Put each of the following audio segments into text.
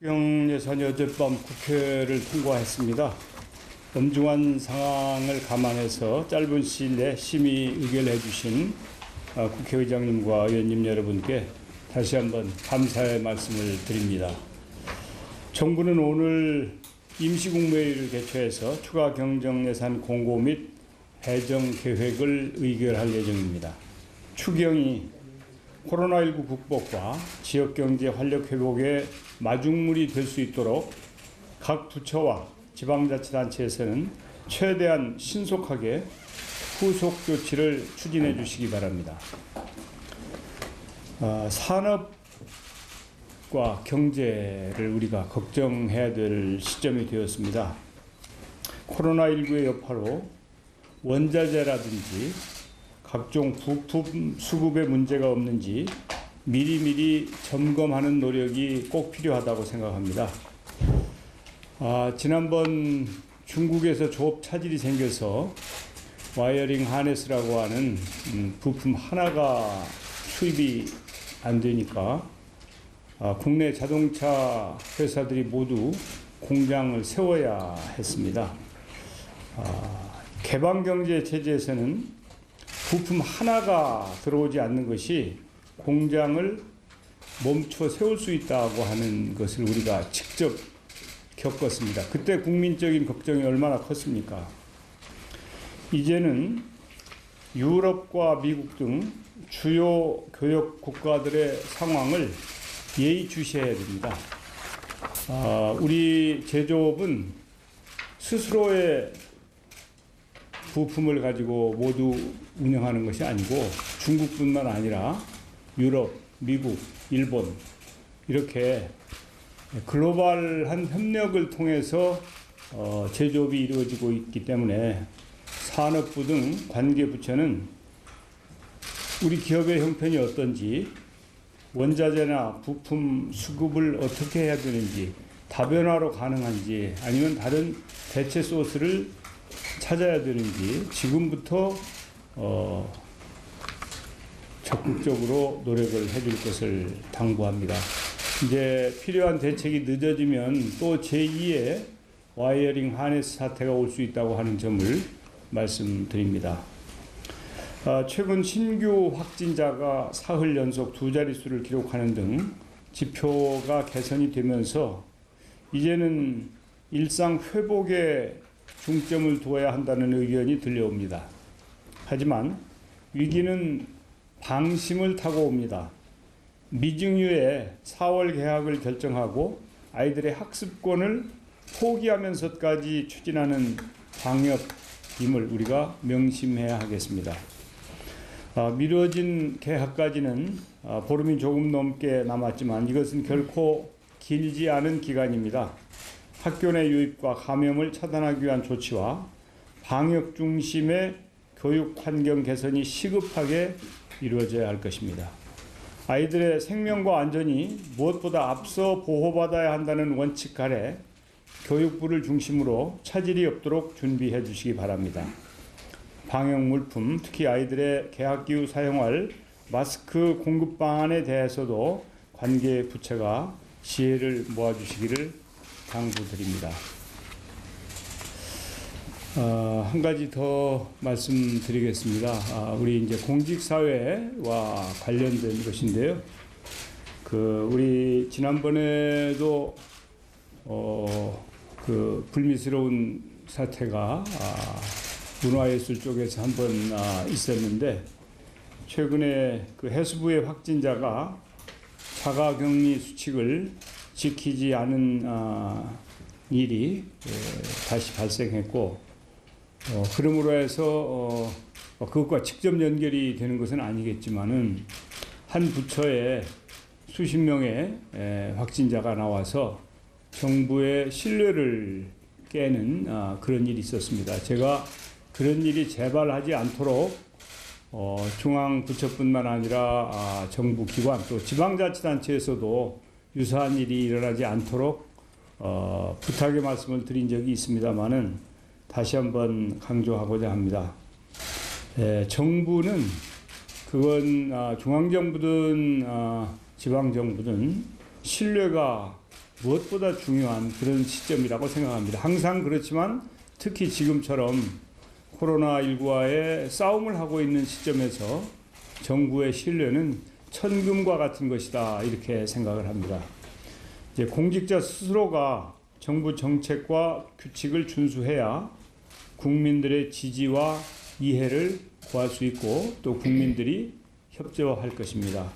예산이 어젯밤 국회를 통과했습니다. 엄중한 상황을 감안해서 짧은 시일 내에 심의 의결해 주신 국회의장님과 의원님 여러분께 다시 한번 감사의 말씀을 드립니다. 정부는 오늘 임시국무회의를 개최해서 추가 경정예산 공고 및 배정 계획을 의결할 예정입니다. 추경이 코로나19 극복과 지역경제 활력 회복에 마중물이 될 수 있도록 각 부처와 지방자치단체에서는 최대한 신속하게 후속 조치를 추진해 주시기 바랍니다. 산업과 경제를 우리가 걱정해야 될 시점이 되었습니다. 코로나19의 여파로 원자재라든지 각종 부품 수급에 문제가 없는지 미리미리 점검하는 노력이 꼭 필요하다고 생각합니다. 지난번 중국에서 조업 차질이 생겨서 와이어링 하네스라고 하는 부품 하나가 수입이 안 되니까 국내 자동차 회사들이 모두 공장을 세워야 했습니다. 개방경제 체제에서는 부품 하나가 들어오지 않는 것이 공장을 멈춰 세울 수 있다고 하는 것을 우리가 직접 겪었습니다. 그때 국민적인 걱정이 얼마나 컸습니까? 이제는 유럽과 미국 등 주요 교역 국가들의 상황을 예의주시해야 됩니다. 우리 제조업은 스스로의 부품을 가지고 모두 운영하는 것이 아니고 중국뿐만 아니라 유럽, 미국, 일본 이렇게 글로벌한 협력을 통해서 제조업이 이루어지고 있기 때문에 산업부 등 관계부처는 우리 기업의 형편이 어떤지, 원자재나 부품 수급을 어떻게 해야 되는지, 다변화로 가능한지 아니면 다른 대체 소스를 찾아야 되는지 지금부터 적극적으로 노력을 해줄 것을 당부합니다. 이제 필요한 대책이 늦어지면 또 제2의 와이어링 하네스 사태가 올 수 있다고 하는 점을 말씀드립니다. 최근 신규 확진자가 사흘 연속 두 자릿수를 기록하는 등 지표가 개선이 되면서 이제는 일상 회복에 중점을 두어야 한다는 의견이 들려옵니다. 하지만 위기는 방심을 타고 옵니다. 미증유의 4월 개학을 결정하고 아이들의 학습권을 포기하면서까지 추진하는 방역임을 우리가 명심해야 하겠습니다. 미뤄진 개학까지는 보름이 조금 넘게 남았지만 이것은 결코 길지 않은 기간입니다. 학교 내 유입과 감염을 차단하기 위한 조치와 방역 중심의 교육 환경 개선이 시급하게 이루어져야 할 것입니다. 아이들의 생명과 안전이 무엇보다 앞서 보호받아야 한다는 원칙 아래 교육부를 중심으로 차질이 없도록 준비해 주시기 바랍니다. 방역 물품, 특히 아이들의 개학기 후 사용할 마스크 공급 방안에 대해서도 관계 부처가 지혜를 모아주시기를 당부드립니다. 한 가지 더 말씀드리겠습니다. 우리 이제 공직사회와 관련된 것인데요. 우리 지난번에도 불미스러운 사태가 문화예술 쪽에서 한번 있었는데 최근에 해수부의 확진자가 자가격리 수칙을 지키지 않은 일이 다시 발생했고 그러므로 해서 그것과 직접 연결이 되는 것은 아니겠지만은 한 부처에 수십 명의 확진자가 나와서 정부의 신뢰를 깨는 그런 일이 있었습니다. 제가 그런 일이 재발하지 않도록 중앙 부처뿐만 아니라 정부 기관 또 지방자치단체에서도 유사한 일이 일어나지 않도록 부탁의 말씀을 드린 적이 있습니다만은 다시 한번 강조하고자 합니다. 정부는 그건 중앙정부든 지방정부든 신뢰가 무엇보다 중요한 그런 시점이라고 생각합니다. 항상 그렇지만 특히 지금처럼 코로나19와의 싸움을 하고 있는 시점에서 정부의 신뢰는 천금과 같은 것이다 이렇게 생각을 합니다. 이제 공직자 스스로가 정부 정책과 규칙을 준수해야 국민들의 지지와 이해를 구할 수 있고 또 국민들이 협조할 것입니다.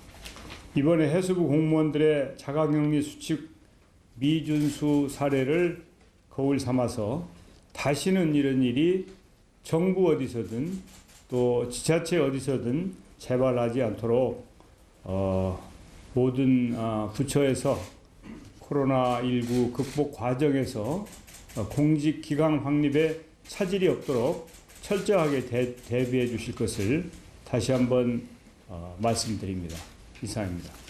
이번에 해수부 공무원들의 자가격리 수칙 미준수 사례를 거울 삼아서 다시는 이런 일이 정부 어디서든 또 지자체 어디서든 재발하지 않도록 모든 부처에서 코로나19 극복 과정에서 공직기강 확립에 차질이 없도록 철저하게 대비해 주실 것을 다시 한번 말씀드립니다. 이상입니다.